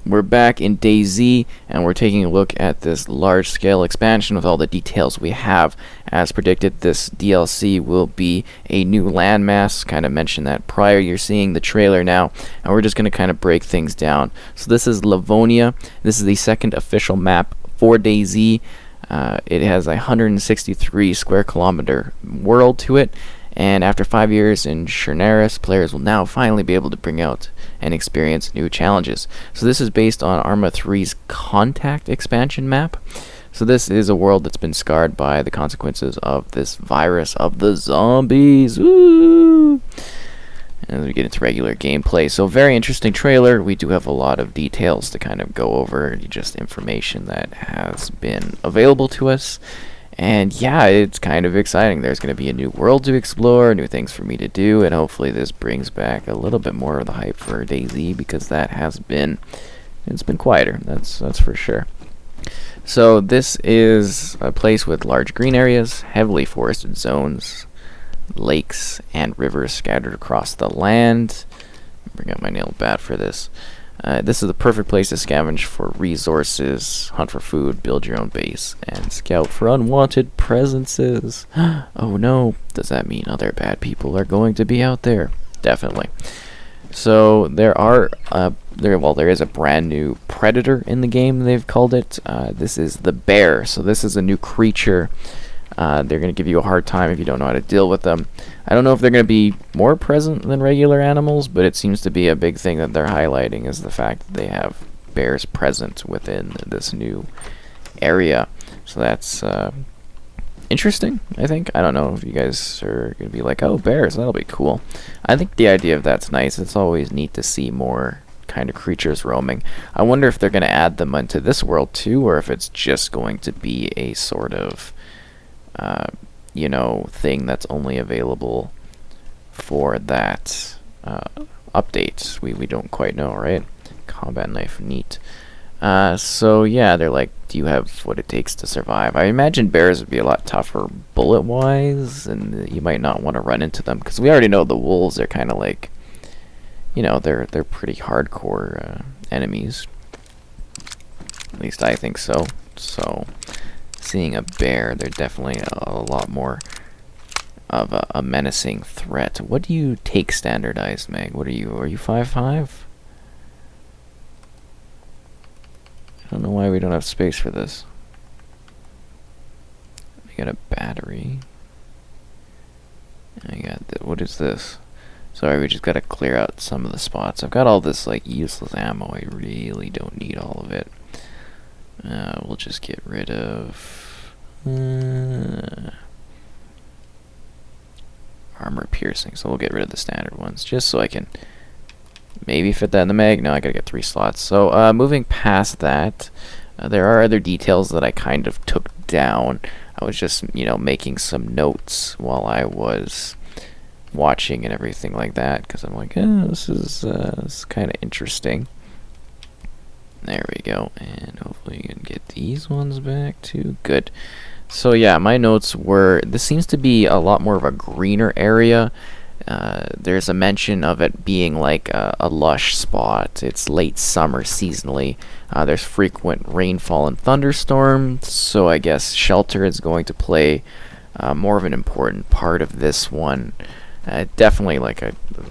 we're back in DayZ, and we're taking a look at this large-scale expansion with all the details we have. As predicted, this DLC will be a new landmass. Kind of mentioned that prior. You're seeing the trailer now, and we're just going to kind of break things down. So this is Livonia. This is the second official map for DayZ. It has a 163 square kilometer world to it. And after 5 years in Chernarus, players will now finally be able to bring out and experience new challenges. So this is based on Arma 3's Contact expansion map. So this is a world that's been scarred by the consequences of this virus of the zombies. Woo! And we get into regular gameplay. So very interesting trailer. We do have a lot of details to kind of go over, just information that has been available to us. And yeah, it's kind of exciting. There's going to be a new world to explore, new things for me to do, and hopefully this brings back a little bit more of the hype for DayZ, because that has been, it's been quieter, that's for sure. So this is a place with large green areas, heavily forested zones, lakes and rivers scattered across the land. Bring out my nail bat for this. This is the perfect place to scavenge for resources, hunt for food, build your own base, and scout for unwanted presences. Oh no, does that mean other bad people are going to be out there? Definitely. So there is a brand new predator in the game, they've called it. This is the bear. So this is a new creature. They're going to give you a hard time if you don't know how to deal with them. I don't know if they're going to be more present than regular animals, but it seems to be a big thing that they're highlighting, is the fact that they have bears present within this new area. So that's interesting, I think. I don't know if you guys are going to be like, oh, bears, that'll be cool. I think the idea of that's nice. It's always neat to see more kind of creatures roaming. I wonder if they're going to add them into this world too, or if it's just going to be a sort of thing that's only available for that update. We don't quite know, right? Combat knife, neat. So yeah, they're like, do you have what it takes to survive? I imagine bears would be a lot tougher bullet-wise, and you might not want to run into them, because we already know the wolves are kind of like, they're pretty hardcore enemies. At least I think so. So seeing a bear, they're definitely a lot more of a menacing threat. What do you take standardized, Meg? What are you? Are you 5'5"? I don't know why we don't have space for this. I got a battery. I got what is this? Sorry, we just gotta clear out some of the spots. I've got all this like useless ammo. I really don't need all of it. We'll just get rid of armor piercing. So we'll get rid of the standard ones, just so I can maybe fit that in the mag. No, I gotta get 3 slots. So moving past that, there are other details that I kind of took down. I was just, making some notes while I was watching and everything like that, because I'm like, this is kind of interesting. There we go, and hopefully you can get these ones back too. Good. So yeah, my notes were, this seems to be a lot more of a greener area. There's a mention of it being like a lush spot. It's late summer seasonally. There's frequent rainfall and thunderstorms, so I guess shelter is going to play more of an important part of this one. Definitely, like,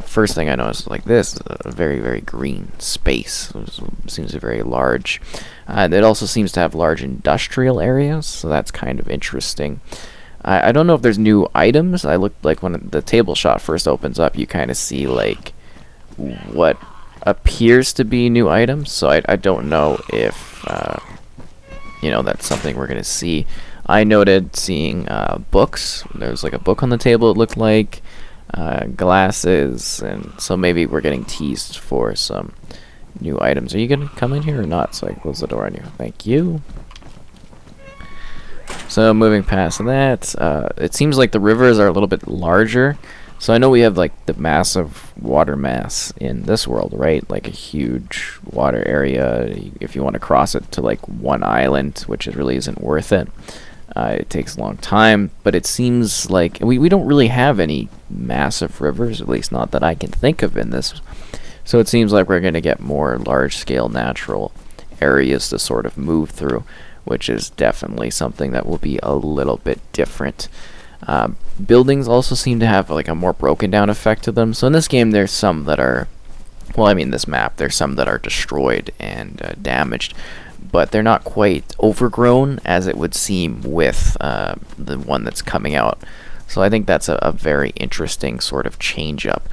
first thing I noticed, like, this is a very, very green space. It seems very large. It also seems to have large industrial areas, so that's kind of interesting. I don't know if there's new items. I looked, like, when the table shot first opens up, you kind of see, like, what appears to be new items. So I don't know if, that's something we're going to see. I noted seeing books. There was, like, a book on the table, it looked like. Glasses, and so maybe we're getting teased for some new items. Are you gonna come in here or not? So I close the door on you. Thank you. So moving past that, it seems like the rivers are a little bit larger. So I know we have like the massive water mass in this world, right? Like a huge water area. If you want to cross it to like one island, which it really isn't worth it. It takes a long time, but it seems like we don't really have any massive rivers, at least not that I can think of in this So it seems like we're going to get more large-scale natural areas to sort of move through, which is definitely something that will be a little bit different. Buildings also seem to have like a more broken down effect to them. So in this game, there's some that are, well, I mean this map, there's some that are destroyed and damaged, but they're not quite overgrown as it would seem with the one that's coming out. So I think that's a very interesting sort of change up.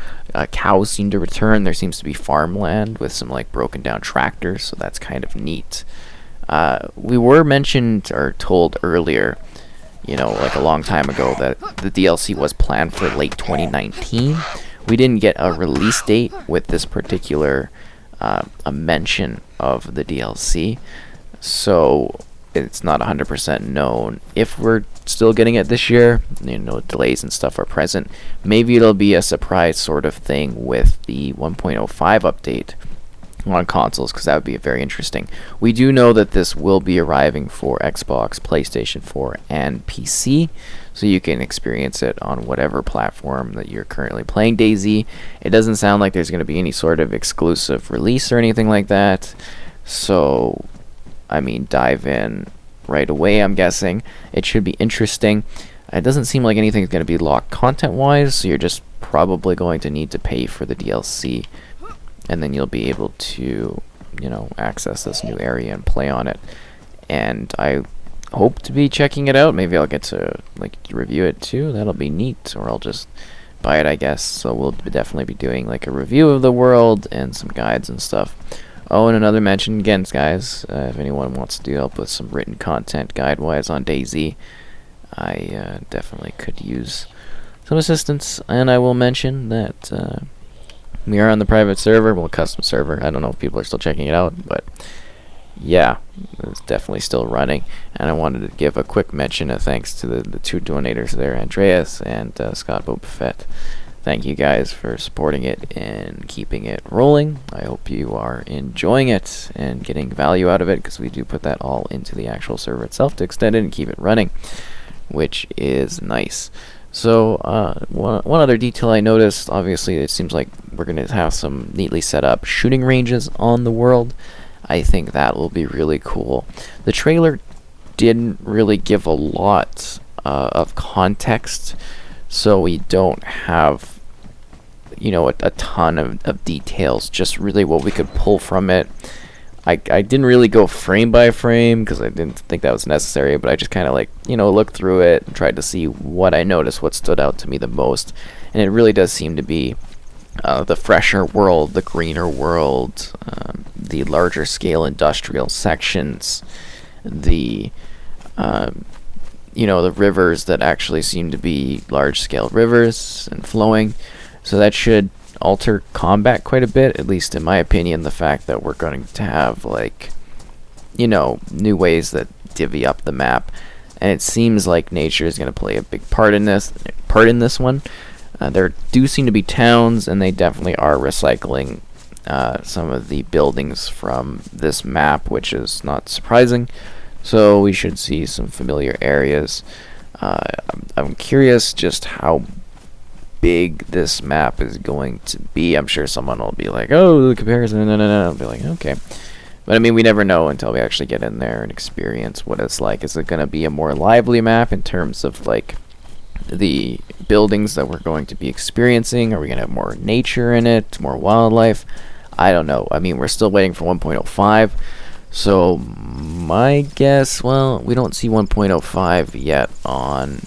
Cows seem to return. There seems to be farmland with some like broken down tractors, so that's kind of neat. We were mentioned or told earlier, you know, like a long time ago, that the DLC was planned for late 2019. We didn't get a release date with this particular a mention of the DLC, so it's not 100% known if we're still getting it this year. You know, delays and stuff are present. Maybe it'll be a surprise sort of thing with the 1.05 update on consoles, because that would be very interesting. We do know that this will be arriving for Xbox, PlayStation 4, and PC, so you can experience it on whatever platform that you're currently playing DayZ. It doesn't sound like there's going to be any sort of exclusive release or anything like that, so I mean, dive in right away, I'm guessing. It should be interesting. It doesn't seem like anything's going to be locked content-wise, so you're just probably going to need to pay for the DLC, and then you'll be able to, you know, access this new area and play on it. And I hope to be checking it out. Maybe I'll get to like review it too. That'll be neat. Or I'll just buy it, I guess. So we'll definitely be doing like a review of the world and some guides and stuff. Oh, and another mention again, guys, if anyone wants to help with some written content guide-wise on DayZ, I definitely could use some assistance. And I will mention that we are on the private server, well, custom server. I don't know if people are still checking it out, but yeah, it's definitely still running. And I wanted to give a quick mention of thanks to the two donators there, Andreas and Scott Bobafett. Thank you guys for supporting it and keeping it rolling. I hope you are enjoying it and getting value out of it, because we do put that all into the actual server itself to extend it and keep it running, which is nice. So one other detail I noticed, obviously it seems like we're going to have some neatly set up shooting ranges on the world. I think that will be really cool. The trailer didn't really give a lot of context, so we don't have, you know, a ton of details, just really what we could pull from it. I didn't really go frame by frame because I didn't think that was necessary, but I just kind of like, you know, looked through it and tried to see what I noticed, what stood out to me the most. And it really does seem to be the fresher world, the greener world, the larger scale industrial sections, the you know, the rivers that actually seem to be large scale rivers and flowing. So that should alter combat quite a bit, at least in my opinion. The fact that we're going to have, like, you know, new ways that divvy up the map, and it seems like nature is going to play a big part in this one. There do seem to be towns, and they definitely are recycling some of the buildings from this map, which is not surprising. So we should see some familiar areas. I'm curious just how big this map is going to be. I'm sure someone will be like, oh, the comparison, no. I'll be like, okay. But I mean, we never know until we actually get in there and experience what it's like. Is it going to be a more lively map in terms of like the buildings that we're going to be experiencing? Are we going to have more nature in it, more wildlife? I don't know. I mean, we're still waiting for 1.05. So my guess, well, we don't see 1.05 yet on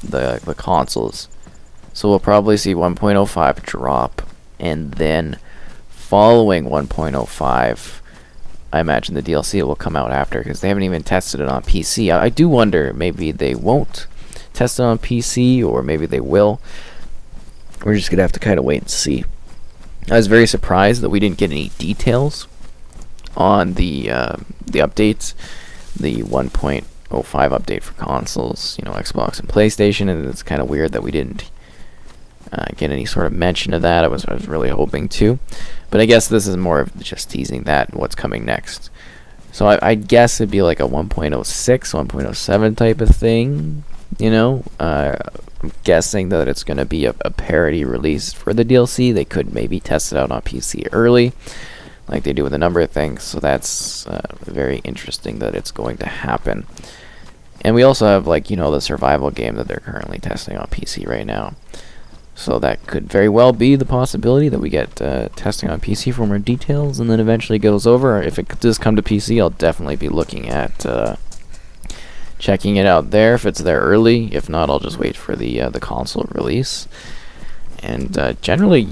the consoles. So we'll probably see 1.05 drop, and then following 1.05, I imagine the DLC will come out after, because they haven't even tested it on PC. I do wonder, maybe they won't test it on PC, or maybe they will. We're just going to have to kind of wait and see. I was very surprised that we didn't get any details on the updates, the 1.05 update for consoles, you know, Xbox and PlayStation, and it's kind of weird that we didn't get any sort of mention of that. I was really hoping to, but I guess this is more of just teasing that and what's coming next. So I guess it'd be like a 1.06, 1.07 type of thing, I'm guessing that it's going to be a parity release for the DLC. They could maybe test it out on PC early, like they do with a number of things. So that's very interesting that it's going to happen. And we also have, like, the survival game that they're currently testing on PC right now. So that could very well be the possibility that we get testing on PC for more details, and then eventually goes over. If it does come to PC, I'll definitely be looking at checking it out there if it's there early. If not, I'll just wait for the console release. And generally,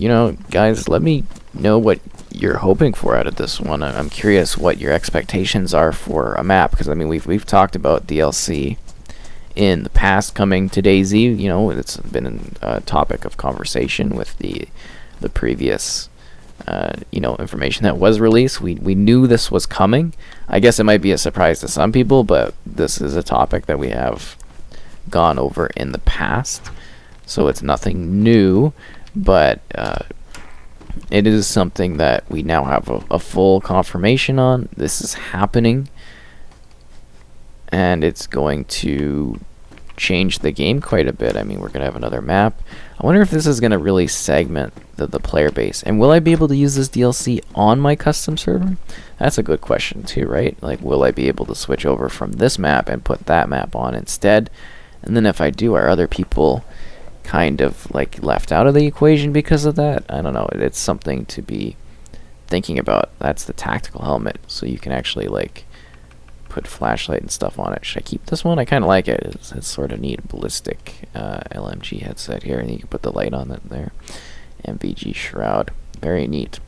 guys, let me know what you're hoping for out of this one. I'm curious what your expectations are for a map, because I mean we've talked about DLC in the past coming to DayZ. It's been a topic of conversation with the previous information that was released. We knew this was coming. I guess it might be a surprise to some people, but this is a topic that we have gone over in the past, so it's nothing new, but it is something that we now have a full confirmation on. This is happening, and it's going to change the game quite a bit. I mean, we're going to have another map. I wonder if this is going to really segment the player base. And will I be able to use this DLC on my custom server? That's a good question too, right? Like, will I be able to switch over from this map and put that map on instead? And then if I do, are other people kind of like left out of the equation because of that? I don't know. It's something to be thinking about. That's the tactical helmet, so you can actually like put flashlight and stuff on it. Should I keep this one? I kind of like it. It's sort of neat. Ballistic LMG headset here, and you can put the light on it there. MVG shroud, very neat.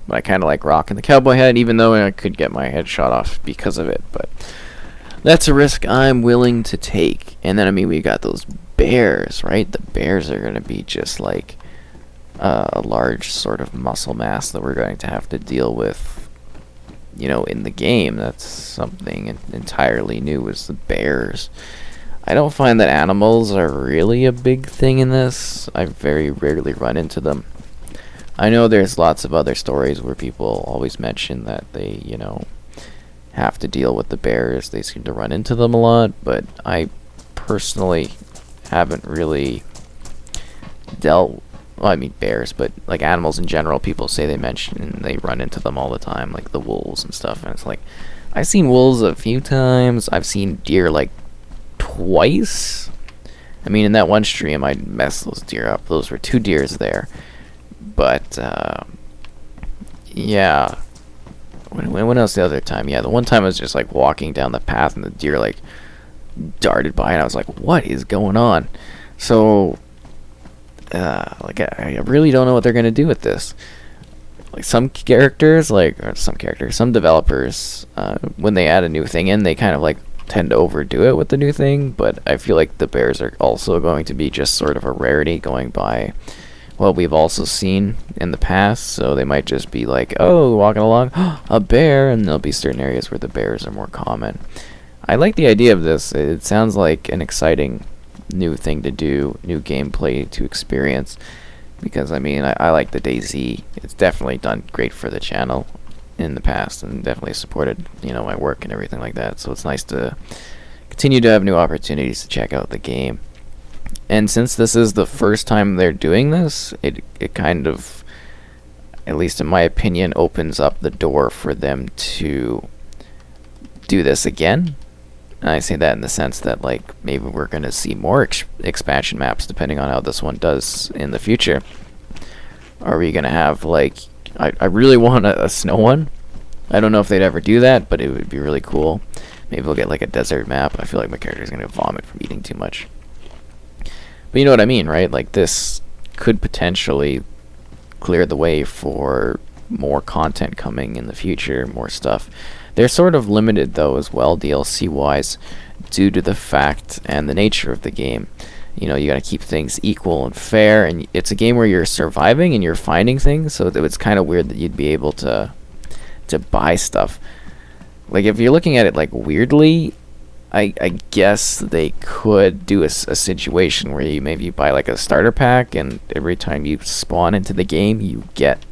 But I kind of like rocking the cowboy hat, even though I could get my head shot off because of it. But that's a risk I'm willing to take. And then, I mean, we got those bears, right? The bears are going to be just like a large sort of muscle mass that we're going to have to deal with, in the game. That's something entirely new, is the bears. I don't find that animals are really a big thing in this. I very rarely run into them. I know there's lots of other stories where people always mention that they, have to deal with the bears. They seem to run into them a lot, but I personally haven't really dealt. Well, I mean bears, but like animals in general, people say they mention and they run into them all the time, like the wolves and stuff. And it's like, I've seen wolves a few times. I've seen deer like twice. I mean, in that one stream, I messed those deer up. Those were 2 deers there. But yeah. When else the other time? Yeah, the one time I was just like walking down the path and the deer like darted by, and I was like, what is going on? So I really don't know what they're gonna do with this. Like some developers, when they add a new thing in, they kind of like tend to overdo it with the new thing. But I feel like the bears are also going to be just sort of a rarity, going by what we've also seen in the past. So they might just be like, oh, walking along, a bear, and there'll be certain areas where the bears are more common. I like the idea of this. It sounds like an exciting new thing to do, new gameplay to experience, because I mean I like the DayZ. It's definitely done great for the channel in the past, and definitely supported my work and everything like that. So it's nice to continue to have new opportunities to check out the game. And since this is the first time they're doing this, it kind of, at least in my opinion, opens up the door for them to do this again. And I say that in the sense that, like, maybe we're going to see more expansion maps depending on how this one does in the future. Are we going to have, like, I really want a snow one. I don't know if they'd ever do that, but it would be really cool. Maybe we'll get, like, a desert map. I feel like my character's going to vomit from eating too much. But you know what I mean, right? Like, this could potentially clear the way for more content coming in the future, more stuff. They're sort of limited, though, as well, DLC-wise, due to the fact and the nature of the game. You got to keep things equal and fair, and it's a game where you're surviving and you're finding things, so it's kind of weird that you'd be able to buy stuff. Like, if you're looking at it, like, weirdly, I guess they could do a situation where you maybe buy, like, a starter pack, and every time you spawn into the game, you get,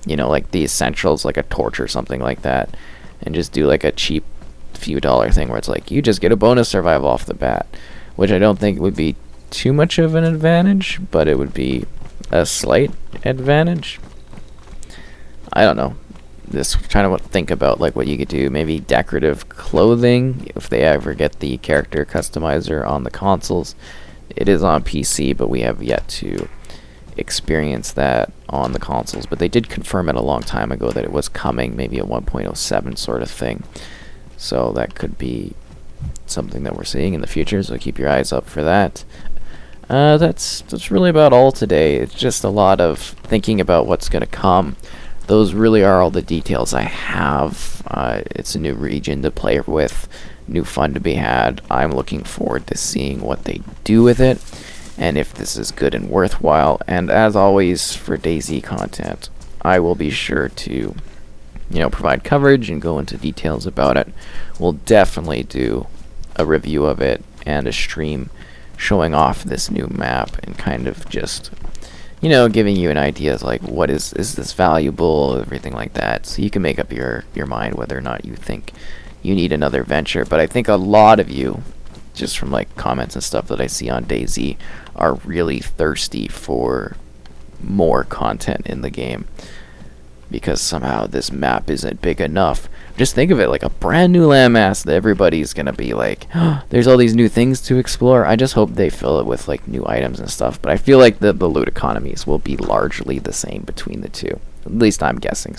like, the essentials, like a torch or something like that. And just do like a cheap few dollar thing where it's like you just get a bonus survival off the bat, which I don't think would be too much of an advantage, but it would be a slight advantage. I don't know. Just trying to think about like what you could do. Maybe decorative clothing if they ever get the character customizer on the consoles. It is on PC, but we have yet to experience that on the consoles. But they did confirm it a long time ago that it was coming, maybe a 1.07 sort of thing. So that could be something that we're seeing in the future. So keep your eyes up for that. That's really about all today. It's just a lot of thinking about what's going to come. Those really are all the details I have. It's a new region to play with, new fun to be had. I'm looking forward to seeing what they do with it, and if this is good and worthwhile. And as always, for DayZ content, I will be sure to, provide coverage and go into details about it. We'll definitely do a review of it and a stream showing off this new map and kind of just giving you an idea of like what is this valuable, everything like that, so you can make up your mind whether or not you think you need another venture. But I think a lot of you, just from like comments and stuff that I see on DayZ, are really thirsty for more content in the game because somehow this map isn't big enough. Just think of it like a brand new landmass that everybody's gonna be like, oh, there's all these new things to explore. I just hope they fill it with like new items and stuff, but I feel like the loot economies will be largely the same between the two. At least I'm guessing.